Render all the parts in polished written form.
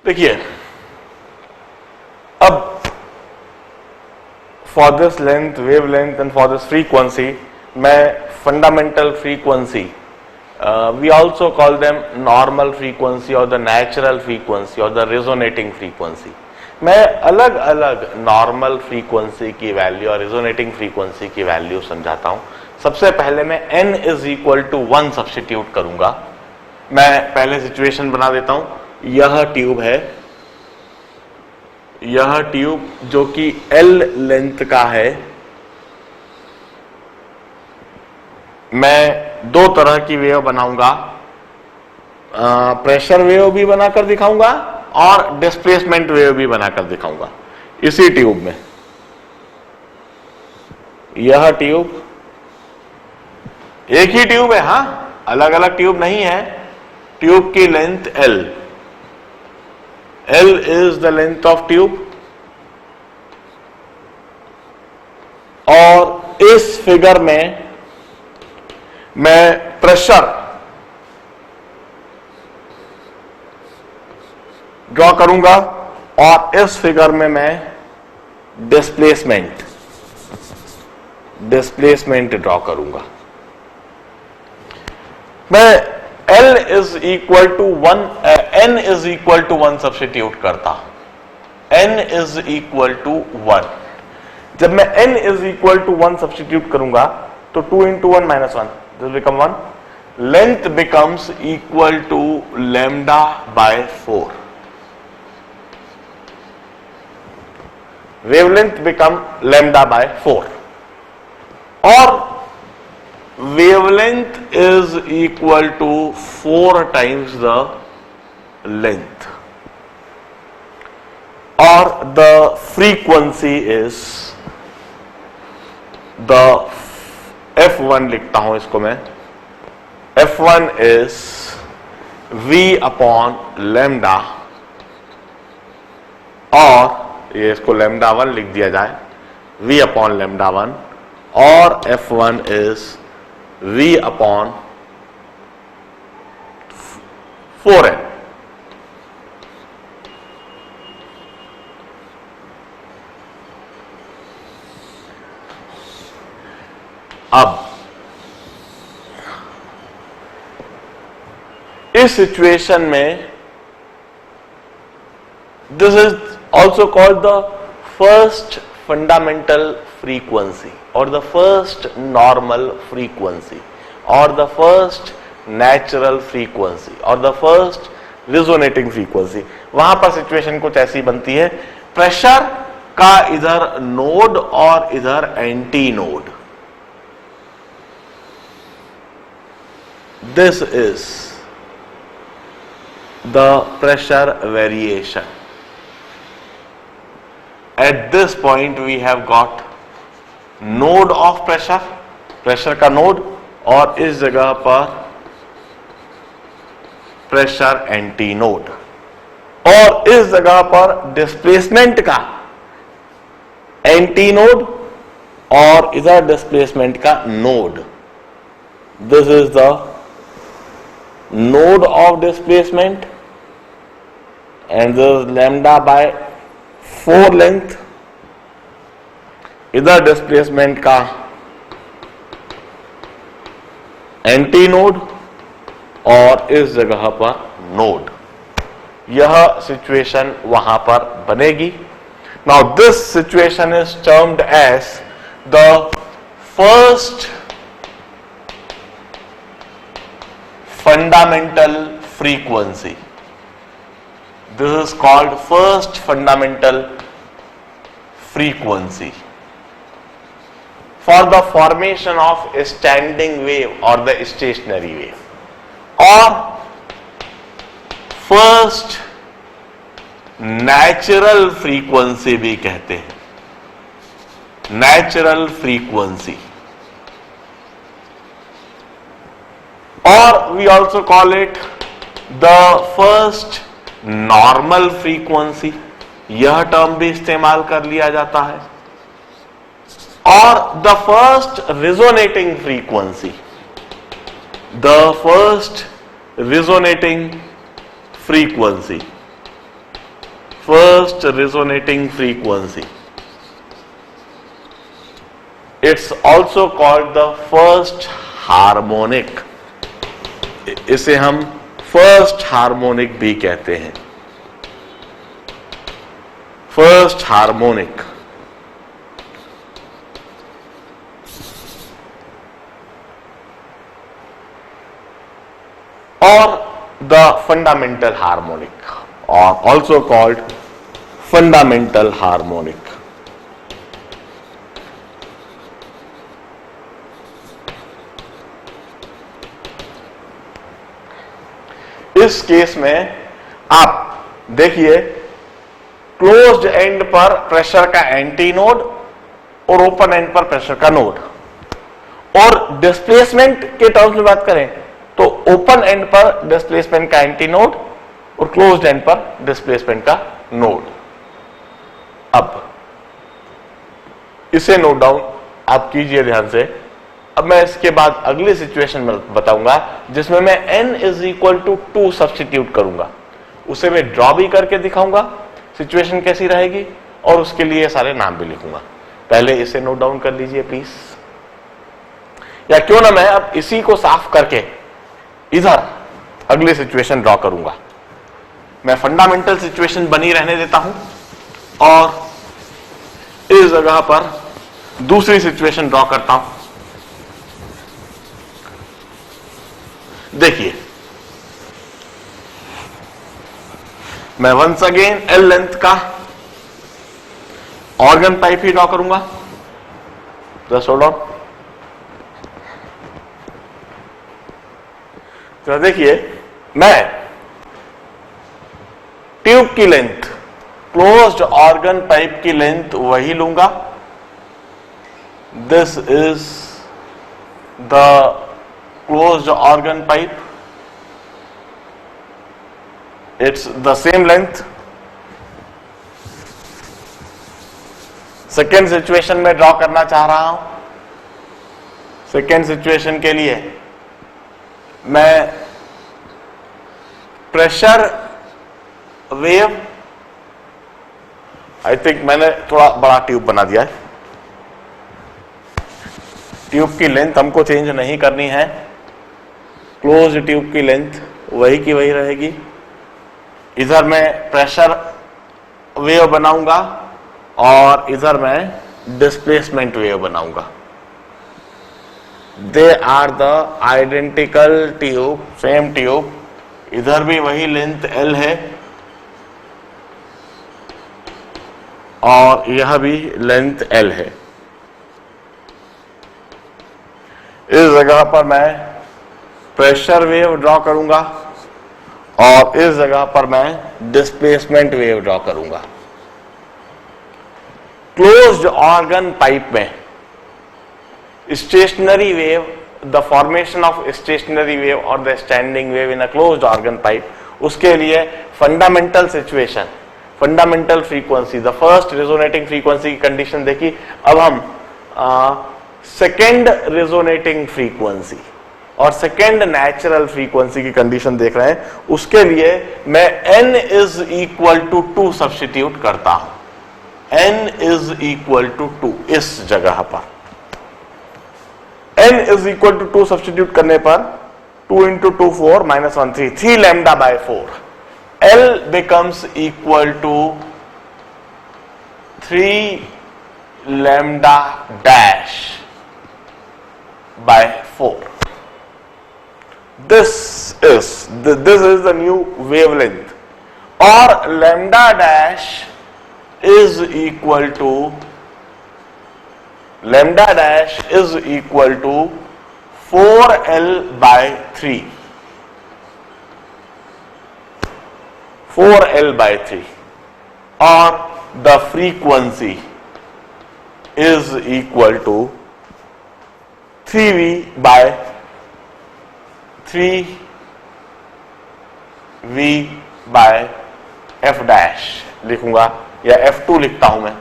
देखिए, अब for this length, wavelength and for this frequency, मैं fundamental frequency, we also call them normal frequency और the natural frequency और the resonating frequency, मैं अलग अलग नॉर्मल फ्रीक्वेंसी की वैल्यू और रेजोनेटिंग फ्रीक्वेंसी की वैल्यू समझाता हूं। सबसे पहले मैं n is equal to 1 substitute करूंगा। मैं पहले सिचुएशन बना देता हूं। यह ट्यूब है, यह ट्यूब जो कि L लेंथ का है, मैं दो तरह की वेव बनाऊंगा, प्रेशर वेव भी बनाकर दिखाऊंगा और डिस्प्लेसमेंट वेव भी बनाकर दिखाऊंगा इसी ट्यूब में। यह ट्यूब एक ही ट्यूब है, हां, अलग अलग ट्यूब नहीं है। ट्यूब की length L is the length of tube, और इस फिगर में मैं प्रेशर ड्रॉ करूंगा और इस फिगर में मैं डिस्प्लेसमेंट ड्रॉ करूंगा। मैं L is equal to 1, N is equal to 1 substitute करता हूं। N इज इक्वल टू 1, जब मैं N is equal to 1 substitute करूंगा तो 2 into 1 minus 1, this become 1. Length becomes equal to lambda by 4. Wavelength become lambda by 4. और wavelength is equal to 4 times the length. Or the frequency is the F1 लिखता हूं इसको मैं। F1 is V upon lambda, और ये इसको lambda 1 लिख दिया जाए, V upon lambda 1, और F1 is V upon 4n। अब इस सिचुएशन में this is also called the first fundamental frequency और द फर्स्ट नॉर्मल फ्रीक्वेंसी और द फर्स्ट नेचुरल फ्रीक्वेंसी और द फर्स्ट रिजोनेटिंग फ्रीक्वेंसी। वहां पर सिचुएशन कुछ ऐसी बनती है, प्रेशर का इधर नोड और इधर anti node, this is the pressure variation. At this point we have got node of pressure, pressure का node, और इस जगह पर प्रेशर एंटी नोड, और इस जगह पर डिस्प्लेसमेंट का एंटी नोड और इधर डिस्प्लेसमेंट का node. This is the node of displacement and this is lambda by 4 length, इधर डिस्प्लेसमेंट का एंटी नोड और इस जगह पर नोड। यह सिचुएशन वहां पर बनेगी। Now this situation is termed as the first fundamental frequency. This is called first fundamental frequency for the formation of a standing wave or the stationary wave, or first natural frequency भी कहते हैं, natural frequency, or we also call it the first normal frequency, यह term भी इस्तेमाल कर लिया जाता है, और the first resonating frequency, the first resonating frequency, first resonating frequency. It's also called the first harmonic. इसे हम फर्स्ट हार्मोनिक भी कहते हैं. First harmonic. or the fundamental harmonic, or also called fundamental harmonic. इस केस में आप देखिए, closed end पर प्रेशर का एंटी नोड और ओपन एंड पर प्रेशर का नोड. और डिस्प्लेसमेंट के टर्म्स में बात करें तो ओपन एंड पर डिस्प्लेसमेंट का एंटी नोड और क्लोज्ड एंड पर डिस्प्लेसमेंट का नोड. अब इसे नोट डाउन आप कीजिए ध्यान से. अब मैं इसके बाद अगली सिचुएशन में बताऊंगा जिसमें मैं n is equal to 2 substitute करूंगा. उसे मैं ड्रॉ भी करके दिखाऊंगा सिचुएशन कैसी रहेगी, और उसके लिए सारे नाम भी लिखूंगा. पहले इसे नोट डाउन कर लीजिए प्लीज. या क्यों ना मैं अब इसी को साफ करके इधर अगली सिचुएशन ड्रॉ करूंगा. मैं फंडामेंटल सिचुएशन बनी रहने देता हूं और इस जगह पर दूसरी सिचुएशन ड्रॉ करता हूं. देखिए, मैं वंस अगेन एल लेंथ का ऑर्गन पाइप ही ड्रॉ करूंगा. Just hold on. तो देखिए, मैं ट्यूब की लेंथ, क्लोज्ड ऑर्गन पाइप की लेंथ वही लूंगा. This is the closed organ pipe. It's the same length. Second situation में ड्रॉ करना चाह रहा हूं. सेकेंड सिचुएशन के लिए मैं प्रेशर वेव, आई थिंक मैंने थोड़ा बड़ा ट्यूब बना दिया है. ट्यूब की लेंथ हमको चेंज नहीं करनी है. क्लोज ट्यूब की लेंथ वही की वही रहेगी. इधर मैं प्रेशर वेव बनाऊंगा और इधर मैं डिस्प्लेसमेंट वेव बनाऊंगा. They are the identical tube, same tube. इधर भी वही लेंथ L है और यह भी लेंथ L है. इस जगह पर मैं प्रेशर वेव ड्रॉ करूंगा और इस जगह पर मैं डिस्प्लेसमेंट वेव ड्रॉ करूंगा. क्लोज्ड ऑर्गन पाइप में stationary wave, the formation of stationary wave और the standing wave in a closed organ pipe, उसके लिए fundamental situation, fundamental frequency, the first resonating frequency की कंडीशन देखी. अब हम सेकेंड रेजोनेटिंग फ्रीक्वेंसी और सेकेंड नेचुरल फ्रीक्वेंसी की कंडीशन देख रहे हैं. उसके लिए मैं n is equal to 2 substitute करता हूं. n इज इक्वल टू 2 इस जगह पर n is equal to 2 substitute करने पर 2 into 2 4 minus 1 3 3 lambda by 4. L becomes equal to 3 lambda dash by 4. This is the new wavelength, or lambda dash is equal to 4L by 3. 4L by 3, or the frequency is equal to 3V by 3V by F dash लिखूंगा, या F2 लिखता हूं मैं,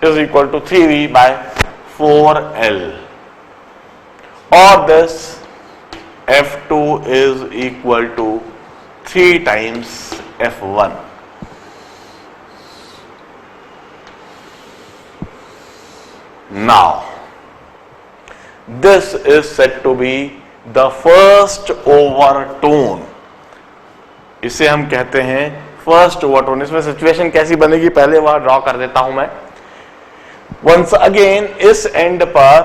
is equal to 3V by 4L, or this F2 is equal to 3 times F1. Now, this is said to be the first overtone. इसे हम कहते हैं first overtone. इसमें सिचुएशन कैसी बनेगी पहले वह ड्रॉ कर देता हूं मैं. वंस अगेन इस एंड पर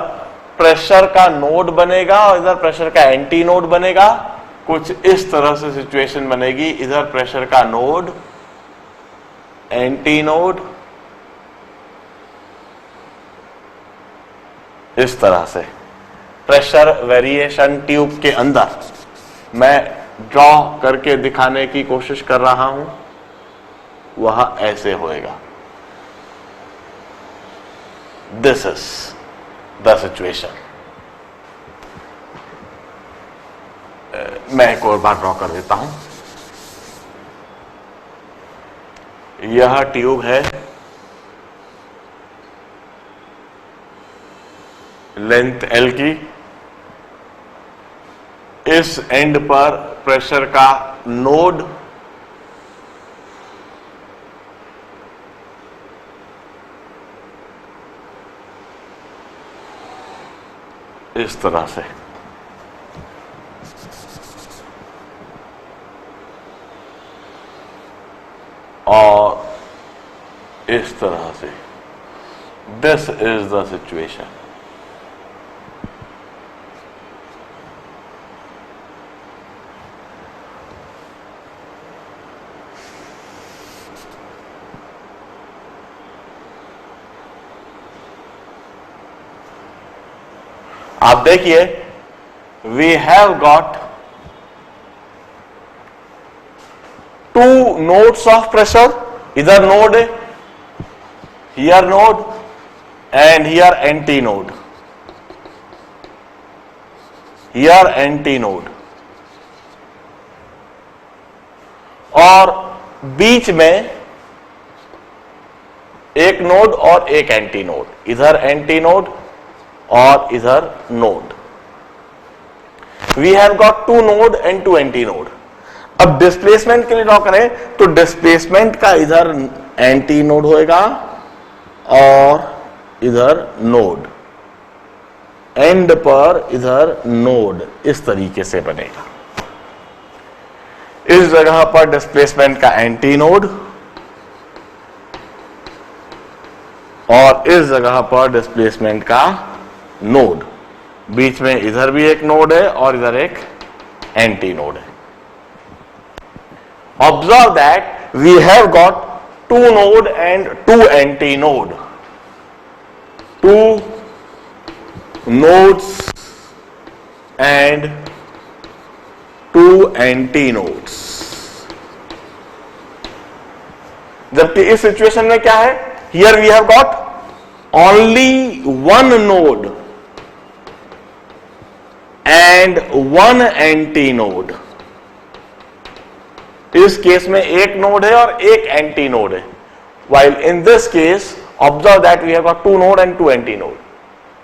प्रेशर का नोड बनेगा और इधर प्रेशर का एंटी नोड बनेगा. कुछ इस तरह से सिचुएशन बनेगी. इधर प्रेशर का नोड, एंटी नोड, इस तरह से प्रेशर वेरिएशन ट्यूब के अंदर मैं ड्रॉ करके दिखाने की कोशिश कर रहा हूं. वह ऐसे होएगा. This is the situation. मैं एक और बार ड्रॉ कर देता हूं. यह ट्यूब है, लेंथ L की. इस एंड पर प्रेशर का नोड, इस तरह से. और इस तरह से. This is the situation. आप देखिए, we have got two nodes of pressure. इधर नोड है, here node and here anti node, here anti node. और बीच में एक नोड और एक एंटी नोड. इधर एंटी नोड और इधर node. We have got two node and two anti node. अब डिस्प्लेसमेंट के लिए ड्रॉ करें तो डिस्प्लेसमेंट का इधर एंटी नोड होएगा और इधर नोड. एंड पर इधर नोड इस तरीके से बनेगा. इस जगह पर डिस्प्लेसमेंट का एंटी नोड और इस जगह पर डिस्प्लेसमेंट का नोड. बीच में इधर भी एक नोड है और इधर एक एंटी नोड है. Observe that we have got two node and two anti node. Two nodes and two anti nodes. जबकि इस सिचुएशन में क्या है, here we have got only one node and one anti node. इस case में एक node है और एक एंटी नोड है. While in this case, observe that we have got two node and two anti node,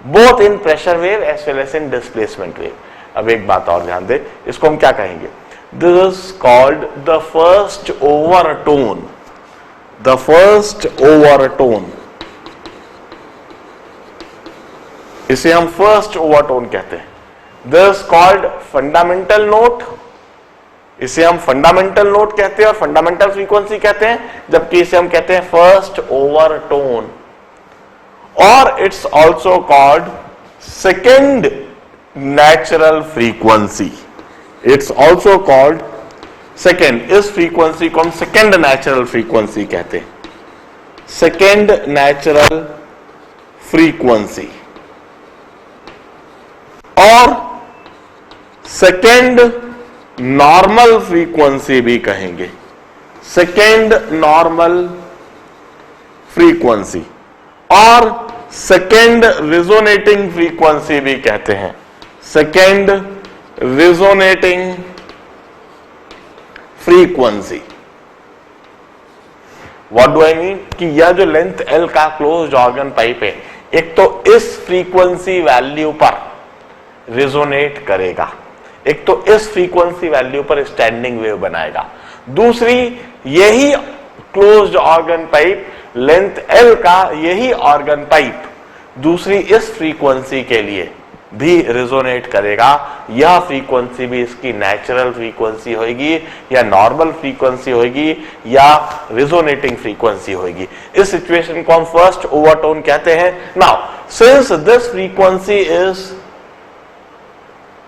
both in pressure wave as well as in displacement wave. अब एक बात और ध्यान दे, इसको हम क्या कहेंगे? This is called the first overtone. The first overtone. इसे हम फर्स्ट ओवरटोन कहते हैं. This is called fundamental note. इसे हम फंडामेंटल नोट कहते हैं और फंडामेंटल फ्रीक्वेंसी कहते हैं, जबकि इसे हम कहते हैं फर्स्ट ओवरटोन. और it's also called second natural frequency. It's also called second. इस फ्रीक्वेंसी को हम सेकेंड नेचुरल फ्रीक्वेंसी कहते हैं. सेकेंड नेचुरल फ्रीक्वेंसी और सेकेंड नॉर्मल फ्रीक्वेंसी भी कहेंगे. सेकेंड नॉर्मल फ्रीक्वेंसी और सेकेंड रिजोनेटिंग फ्रीक्वेंसी भी कहते हैं. Second resonating frequency. What do I mean कि यह जो लेंथ L का क्लोज्ड ऑर्गन पाइप है, एक तो इस फ्रीक्वेंसी वैल्यू पर रिजोनेट करेगा, एक तो इस फ्रीक्वेंसी वैल्यू पर स्टैंडिंग वेव बनाएगा. दूसरी यही closed organ pipe length L का यही ऑर्गन पाइप दूसरी इस फ्रीक्वेंसी के लिए भी रिजोनेट करेगा। यह फ्रीक्वेंसी भी इसकी नेचुरल फ्रीक्वेंसी होगी या नॉर्मल फ्रीक्वेंसी होगी या रिजोनेटिंग फ्रीक्वेंसी होगी। इस सिचुएशन को हम फर्स्ट ओवरटोन कहते हैं। Now since this frequency is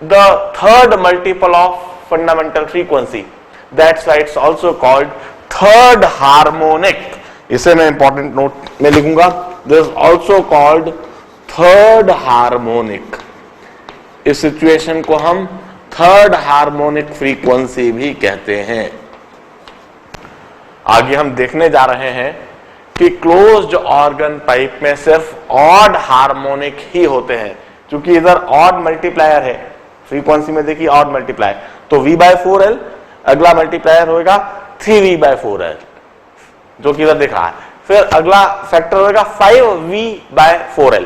the third multiple of fundamental frequency, that's why it's also called third harmonic. इसे मैं इंपॉर्टेंट नोट में लिखूंगा, this is also called third harmonic. इस सिचुएशन को हम थर्ड हार्मोनिक फ्रीक्वेंसी भी कहते हैं। आगे हम देखने जा रहे हैं कि क्लोज्ड ऑर्गन पाइप में सिर्फ ऑड हार्मोनिक ही होते हैं, क्योंकि इधर ऑड मल्टीप्लायर है, फ्रीक्वेंसी में देखिए ऑड मल्टीप्लायर, तो V/4L, अगला मल्टीप्लायर होगा 3V/4L जो कि इधर दिख रहा है, फिर अगला फैक्टर होगा 5V/4L,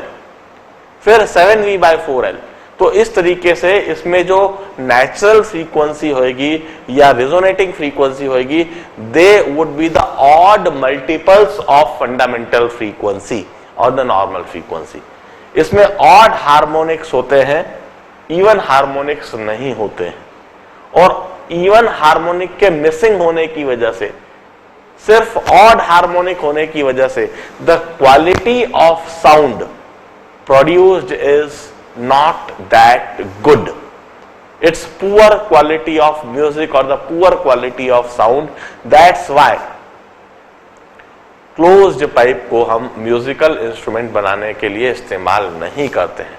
फिर 7V/4L। तो इस तरीके से इसमें जो नेचुरल फ्रीक्वेंसी होगी या रिजोनेटिंग फ्रीक्वेंसी होगी, they would be the odd multiples of fundamental frequency और द नॉर्मल फ्रीक्वेंसी। इसमें ऑड हार्मोनिक्स होते हैं, इवन हार्मोनिक्स नहीं होते हैं, और इवन हार्मोनिक के मिसिंग होने की वजह से, सिर्फ ऑड हार्मोनिक होने की वजह से the quality of sound produced is not that good. It's poor quality of music or the poor quality of sound. That's why closed pipe को हम म्यूजिकल इंस्ट्रूमेंट बनाने के लिए इस्तेमाल नहीं करते हैं।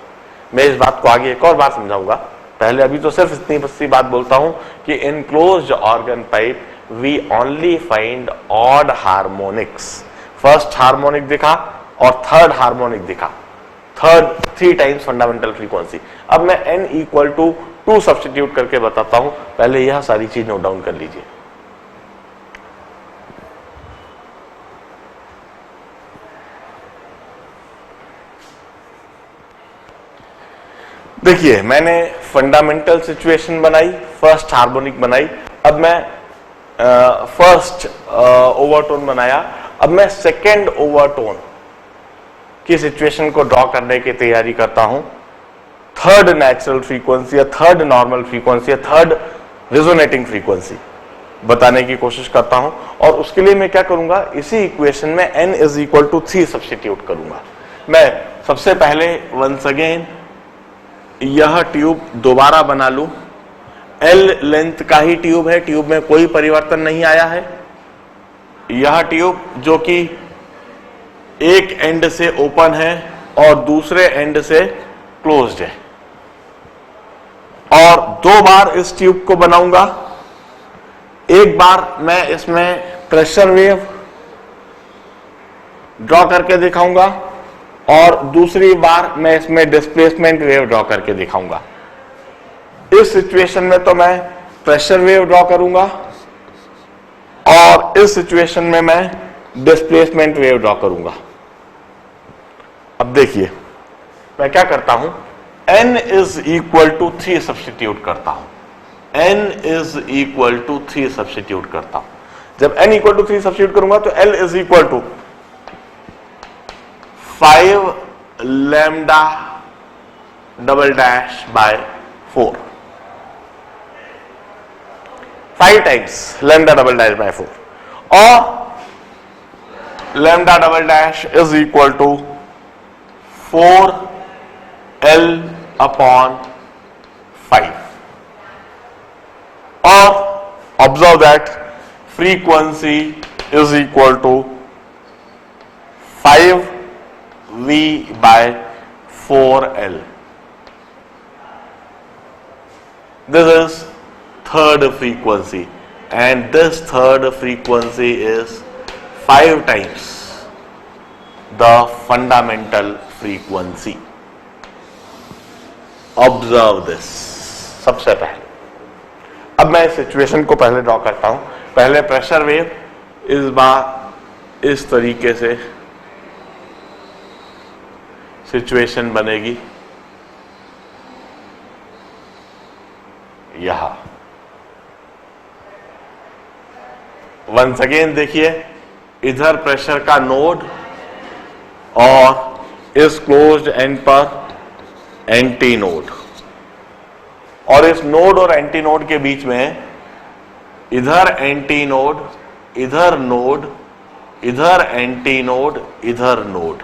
मैं इस बात को आगे एक और बार समझाऊंगा, पहले अभी तो सिर्फ इतनी बसी बात बोलता हूं कि in closed organ pipe we only find odd harmonics. First harmonic दिखा और थर्ड हार्मोनिक दिखा, थर्ड 3 टाइम्स फंडामेंटल फ्रीक्वेंसी। अब मैं n इक्वल टू 2 सब्स्टिट्यूट करके बताता हूं, पहले यह सारी चीज नोट डाउन कर लीजिए। देखिए मैंने फंडामेंटल सिचुएशन बनाई, फर्स्ट हार्मोनिक बनाई, अब मैं फर्स्ट ओवरटोन बनाया, अब मैं सेकेंड ओवरटोन की सिचुएशन को ड्रॉ करने की तैयारी करता हूं। थर्ड नेचुरल फ्रीक्वेंसी या थर्ड नॉर्मल फ्रीक्वेंसी या थर्ड रिजोनेटिंग फ्रीक्वेंसी बताने की कोशिश करता हूं, और उसके लिए मैं क्या करूंगा, इसी इक्वेशन में n is equal to 3 substitute करूंगा। मैं सबसे पहले वंस अगेन यह ट्यूब दोबारा बना लूं, L लेंथ का ही ट्यूब है, ट्यूब में कोई परिवर्तन नहीं आया है। यह ट्यूब जो कि एक एंड से ओपन है और दूसरे एंड से क्लोज्ड है, और 2 बार इस ट्यूब को बनाऊंगा। एक बार मैं इसमें प्रेशर वेव ड्रॉ करके दिखाऊंगा और दूसरी बार मैं इसमें डिस्प्लेसमेंट वेव ड्रॉ करके दिखाऊंगा। इस सिचुएशन में तो मैं प्रेशर वेव ड्रॉ करूंगा और इस सिचुएशन में मैं डिस्प्लेसमेंट वेव ड्रॉ करूंगा। अब देखिए मैं क्या करता हूं, n is equal to 3 substitute करता हूं, n is equal to 3 substitute करता हूं। जब n इक्वल टू 3 सब्स्टिट्यूट करूंगा तो L is equal to 5 lambda double dash by 4, 5 times lambda double dash by 4, और lambda double dash is equal to 4L upon 5, और observe that frequency is equal to 5V/4L. This is third frequency, and this third frequency is 5 times the fundamental frequency. Observe this. सबसे पहले अब मैं इस situation को पहले draw करता हूं। पहले प्रेशर वेव इस बार इस तरीके से सिचुएशन बनेगी, यहां वंस अगेन देखिए, इधर प्रेशर का नोड और इस क्लोज्ड एंड पर एंटी नोड, और इस नोड और एंटी नोड के बीच में इधर एंटी नोड, इधर नोड, इधर एंटी नोड, इधर नोड।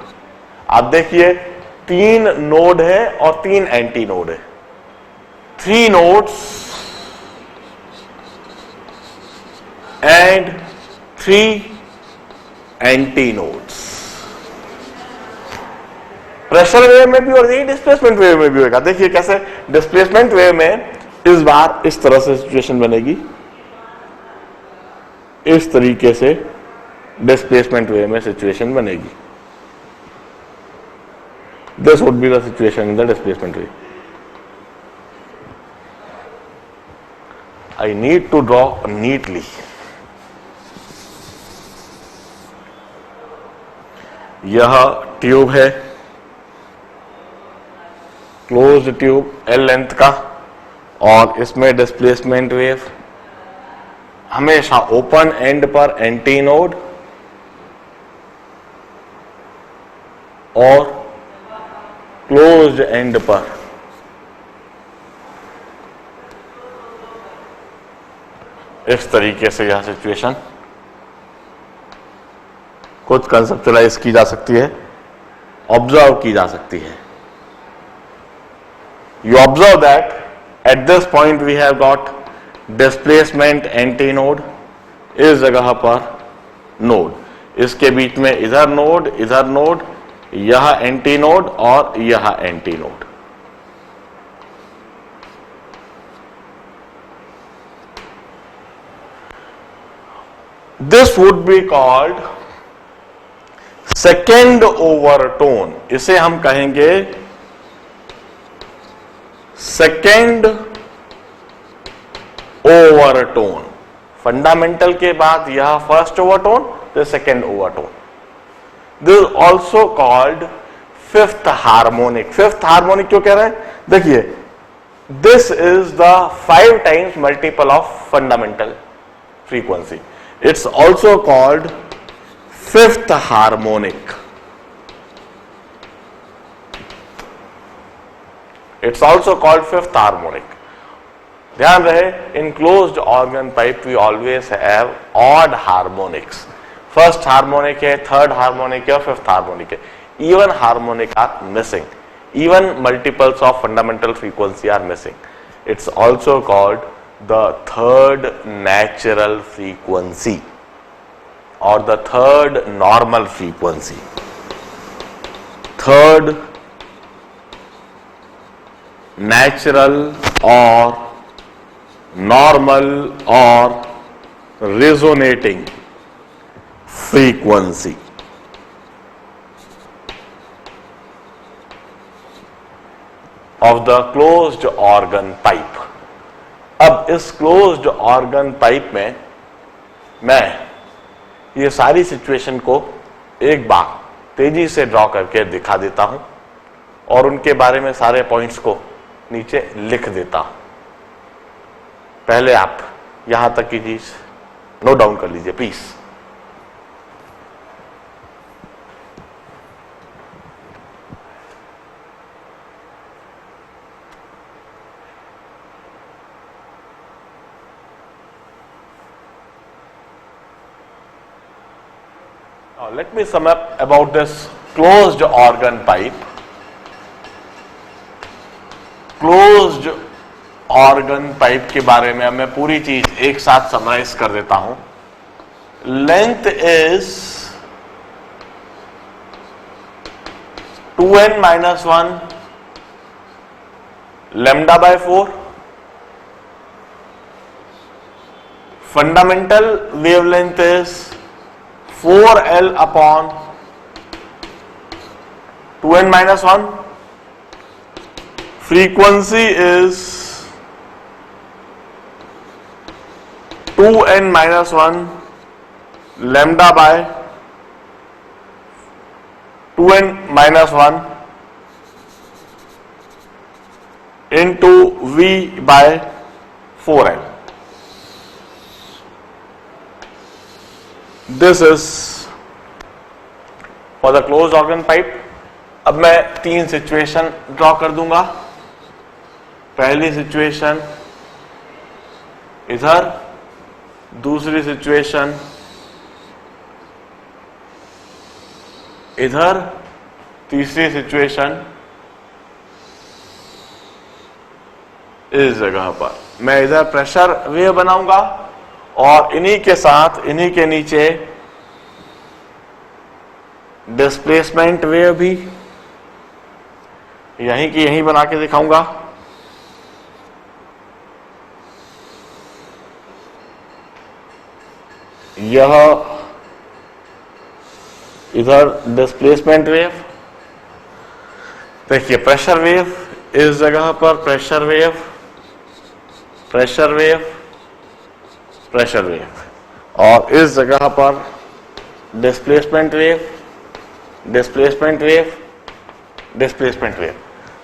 आप देखिए 3 नोड है और 3 एंटी नोड है, 3 nodes and 3 anti nodes. Pressure wave में भी और यही डिस्प्लेसमेंट वेव में भी होगा। देखिए कैसे डिस्प्लेसमेंट वेव में इस बार इस तरह से सिचुएशन बनेगी, इस तरीके से डिस्प्लेसमेंट वेव में सिचुएशन बनेगी। This would be the situation in the displacement wave. I need to draw neatly. यह ट्यूब है, क्लोज्ड ट्यूब L लेंथ का, और इसमें डिस्प्लेसमेंट वेव हमेशा ओपन एंड पर एंटी नोड और क्लोज्ड एंड पर इस तरीके से यह सिचुएशन कुछ कंसेप्चुलाइज की जा सकती है, ऑब्जर्व की जा सकती है। You observe that at this point we have got displacement anti node, इस जगह पर नोड, इसके बीच में इधर नोड, यह एंटी नोड और यह anti node. This would be called second overtone, इसे हम कहेंगे सेकेंड ओवरटोन। फंडामेंटल के बाद यह फर्स्ट ओवरटोन, तो second overtone. This is also called fifth harmonic. Fifth harmonic क्यों कह रहे हैं? देखिए, this is the 5 times multiple of fundamental frequency. It's also called fifth harmonic. It's also called fifth harmonic. ध्यान रहे, in closed organ pipe we always have odd harmonics. First harmonic है, third harmonic है और fifth harmonic है. Even harmonic are missing. Even multiples of fundamental frequency are missing. It's also called the third natural frequency or the third normal frequency. Third natural or normal or resonating frequency of the closed organ pipe. अब इस closed organ pipe में मैं ये सारी situation को एक बार तेजी से ड्रॉ करके दिखा देता हूं और उनके बारे में सारे पॉइंट्स को नीचे लिख देता हूं। पहले आप यहां तक की चीज नोट डाउन कर लीजिए please. Now let me sum up about this closed organ pipe. Closed organ pipe के बारे में मैं पूरी चीज एक साथ समराइज कर देता हूं। Length is 2n-1 λ/4। Fundamental wavelength is 4l/2n-1। frequency is 2n-1 λ/2n-1 into V/4l। This is for the close organ pipe. अब मैं 3 सिचुएशन ड्रॉ कर दूंगा। पहली सिचुएशन इधर, दूसरी सिचुएशन इधर, तीसरी सिचुएशन इस जगह पर। मैं इधर प्रेशर वेव बनाऊंगा और इन्हीं के साथ, इन्हीं के नीचे डिस्प्लेसमेंट वेव भी यहीं की यहीं बना के दिखाऊंगा। यह इधर डिस्प्लेसमेंट वेव, देखिए प्रेशर वेव इस जगह पर, pressure wave, pressure wave, pressure wave, और इस जगह पर displacement wave, displacement wave, displacement wave.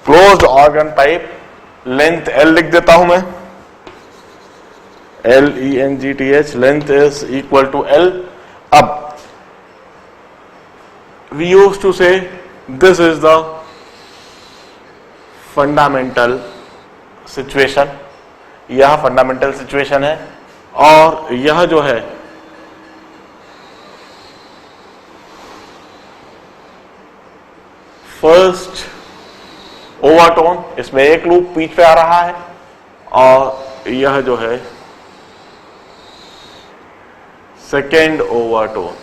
Closed organ pipe, length L लिख देता हूं मैं, LENGTH, length is equal to L। अब we used to say this is the fundamental situation, यह फंडामेंटल सिचुएशन है, और यह जो है फर्स्ट ओवरटोन, इसमें एक लूप बीच पे आ रहा है, और यह जो है सेकेंड ओवरटोन।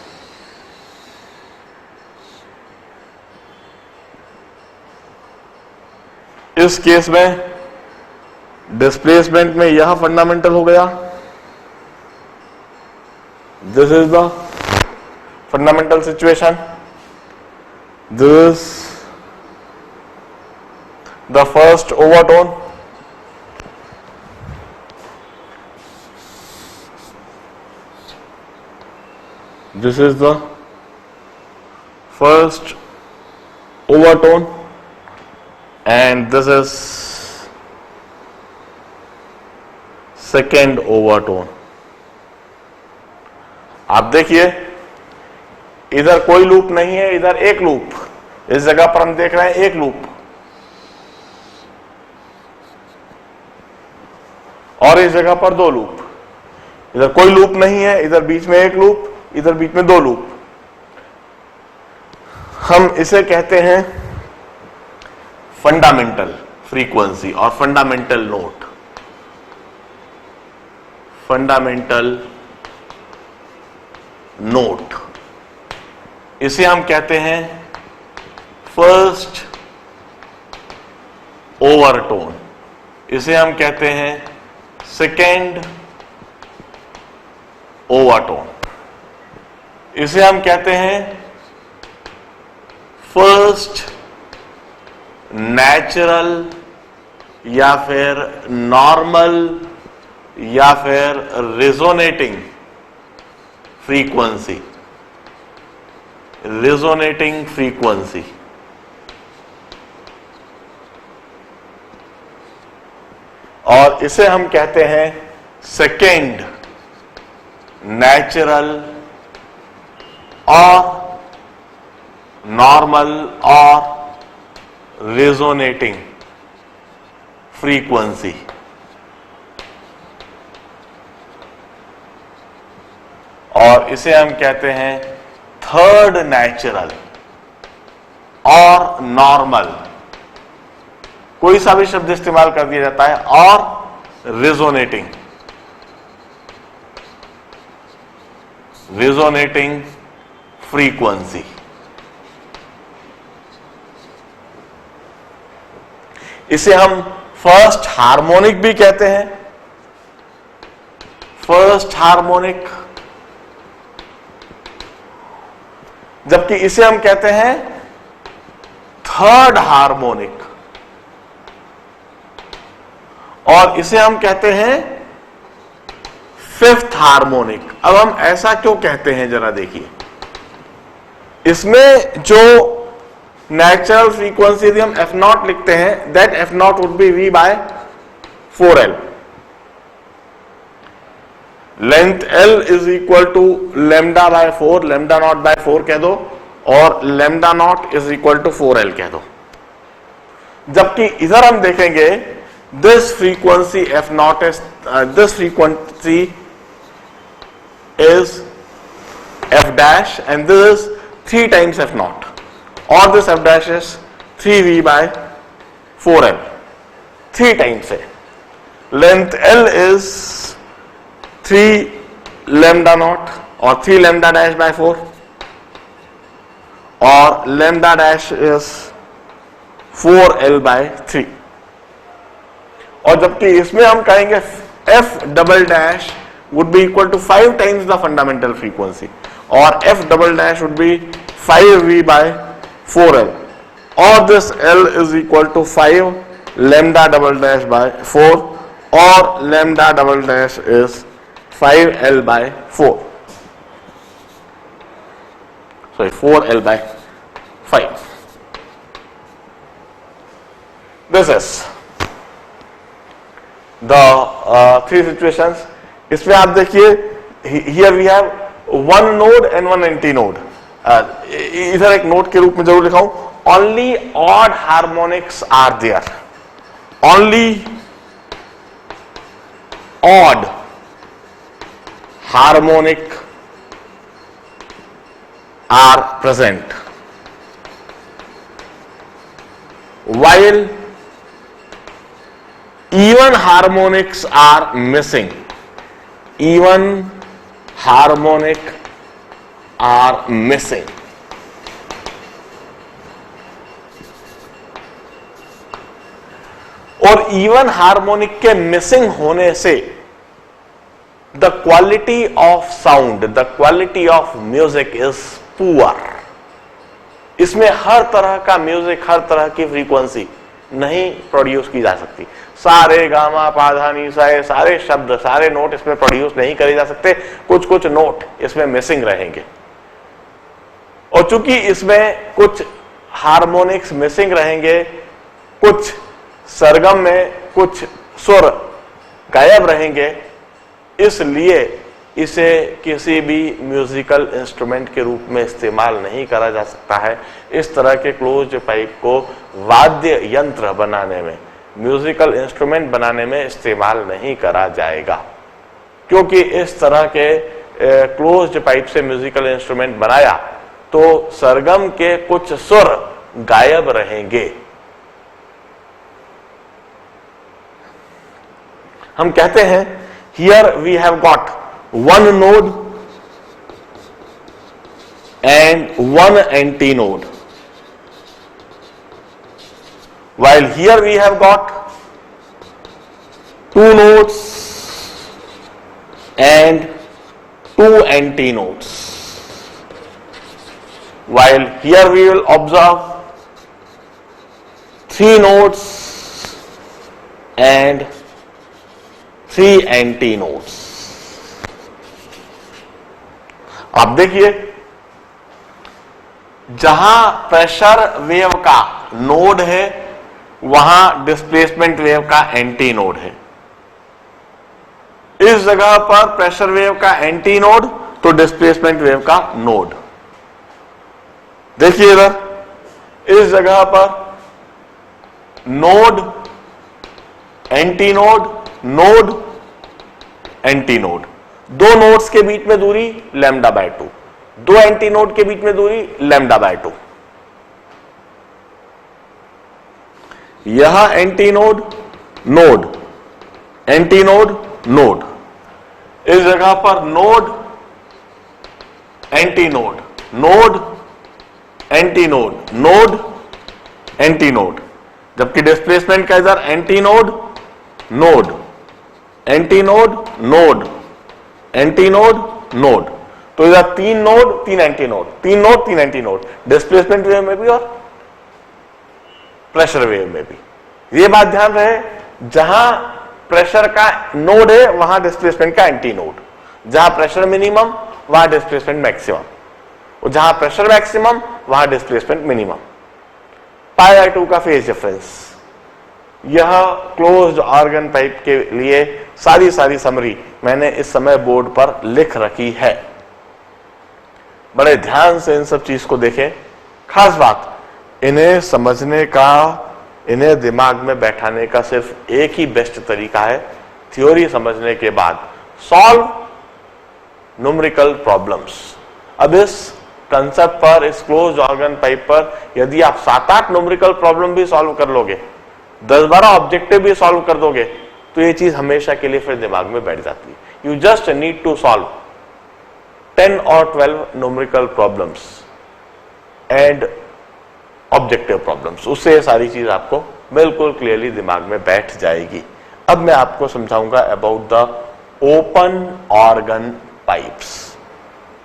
इस केस में डिस्प्लेसमेंट में यह फंडामेंटल हो गया, this is the fundamental situation, this the first overtone, this is the first overtone and this is second overtone। आप देखिए इधर कोई लूप नहीं है, इधर एक लूप, इस जगह पर हम देख रहे हैं एक लूप, और इस जगह पर 2 लूप। इधर कोई लूप नहीं है, इधर बीच में एक लूप, इधर बीच में 2 लूप। हम इसे कहते हैं फंडामेंटल फ्रीक्वेंसी और फंडामेंटल नोट। फंडामेंटल नोट, इसे हम कहते हैं फर्स्ट ओवरटोन, इसे हम कहते हैं सेकेंड ओवरटोन, इसे हम कहते हैं फर्स्ट नेचुरल या फिर नॉर्मल या फिर रिजोनेटिंग फ्रीक्वेंसी, रिजोनेटिंग फ्रीक्वेंसी। और इसे हम कहते हैं सेकेंड नेचुरल और नॉर्मल और रेजोनेटिंग फ्रीक्वेंसी। और इसे हम कहते हैं थर्ड नेचुरल और नॉर्मल, कोई सा भी शब्द इस्तेमाल कर दिया जाता है, और रेजोनेटिंग, रेजोनेटिंग फ्रीक्वेंसी। इसे हम फर्स्ट हार्मोनिक भी कहते हैं, फर्स्ट हार्मोनिक, जबकि इसे हम कहते हैं थर्ड हार्मोनिक, और इसे हम कहते हैं फिफ्थ हार्मोनिक। अब हम ऐसा क्यों कहते हैं जरा देखिए, इसमें जो नेचुरल फ्रीक्वेंसी यदि हम F0 लिखते हैं, that F0 would be V by 4L। Length L is equal to lambda by 4, lambda not by 4 कह दो, और lambda not is equal to 4L कह दो। जबकि इधर हम देखेंगे this frequency F not is this frequency is F dash and this is 3 times F not, और this F dash is 3V by 4L, 3 times है। Length L is 3 lambda not और 3 lambda dash by 4, और lambda dash is 4L bye 3। और जबकि इसमें हम कहेंगे F double dash would be equal to 5 times the fundamental frequency, और F double dash would be 5V by 4L, और this L is equal to 5 lambda double dash by 4, और lambda double dash is 5L by 4, sorry 4L by 5। This is the 3 situations। इसमें आप देखिए here we have one node and one anti node। इधर एक node के रूप में जरूर लिखा हूं, only odd harmonics are there, only odd harmonic are present, while even harmonics are missing, even harmonic are missing। और इवन हार्मोनिक के मिसिंग होने से the quality of sound, the quality of music is poor. इसमें हर तरह का music, हर तरह की frequency नहीं प्रोड्यूस की जा सकती। सारे गामा पाधा नी सा, सारे शब्द, सारे नोट इसमें प्रोड्यूस नहीं करे जा सकते, कुछ कुछ नोट इसमें मिसिंग रहेंगे। और चूंकि इसमें कुछ हार्मोनिक्स मिसिंग रहेंगे, कुछ सरगम में कुछ सुर गायब रहेंगे, इसलिए इसे किसी भी म्यूजिकल इंस्ट्रूमेंट के रूप में इस्तेमाल नहीं करा जा सकता है। इस तरह के क्लोज्ड पाइप को वाद्य यंत्र बनाने में, म्यूजिकल इंस्ट्रूमेंट बनाने में इस्तेमाल नहीं करा जाएगा, क्योंकि इस तरह के क्लोज्ड पाइप से म्यूजिकल इंस्ट्रूमेंट बनाया तो सरगम के कुछ सुर गायब रहेंगे। हम कहते हैं here we have got one node and one antinode, while here we have got 2 nodes and 2 antinodes, while here we will observe 3 nodes and 3 antinodes। आप देखिए, जहां प्रेशर वेव का नोड है वहां डिस्प्लेसमेंट वेव का एंटी नोड है। इस जगह पर प्रेशर वेव का एंटी नोड तो डिस्प्लेसमेंट वेव का नोड। देखिए इधर, इस जगह पर node, anti node, node, anti node. 2 nodes के बीच में दूरी लैम्डा बाय 2, 2 एंटी नोड के बीच में दूरी लैम्डा बाय 2। यह anti node, node, anti node, node. इस जगह पर node, anti node, node, anti node, node, anti node. जबकि डिस्प्लेसमेंट का इधर anti node, node, anti node, node, anti node, node. तो इधर 3 node, 3 anti node, 3 node, 3 anti node, displacement wave में भी और प्रेशर वेव में भी। ये बात ध्यान रहे, जहां प्रेशर का नोड है वहां डिस्प्लेसमेंट का एंटी नोड, जहां प्रेशर मिनिमम वहां डिस्प्लेसमेंट मैक्सिमम, और जहां प्रेशर मैक्सिमम वहां डिस्प्लेसमेंट मिनिमम। π/2 का फेज डिफरेंस। यह क्लोज्ड ऑर्गन पाइप के लिए सारी समरी मैंने इस समय बोर्ड पर लिख रखी है। बड़े ध्यान से इन सब चीज को देखें। खास बात, इन्हें समझने का, इन्हें दिमाग में बैठाने का सिर्फ एक ही बेस्ट तरीका है, थ्योरी समझने के बाद सॉल्व न्यूमेरिकल प्रॉब्लम्स। अब इस कंसेप्ट पर, इस क्लोज ऑर्गन पाइप पर यदि आप 7-8 न्यूमेरिकल प्रॉब्लम भी सॉल्व कर लोगे, 10-12 ऑब्जेक्टिव भी सॉल्व कर दोगे, तो ये चीज हमेशा के लिए फिर दिमाग में बैठ जाती है। You just need to solve 10 or 12 numerical problems and objective problems, उससे ये सारी चीज आपको बिल्कुल क्लियरली दिमाग में बैठ जाएगी। अब मैं आपको समझाऊंगा about the open organ pipes.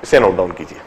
इसे नोट डाउन कीजिए।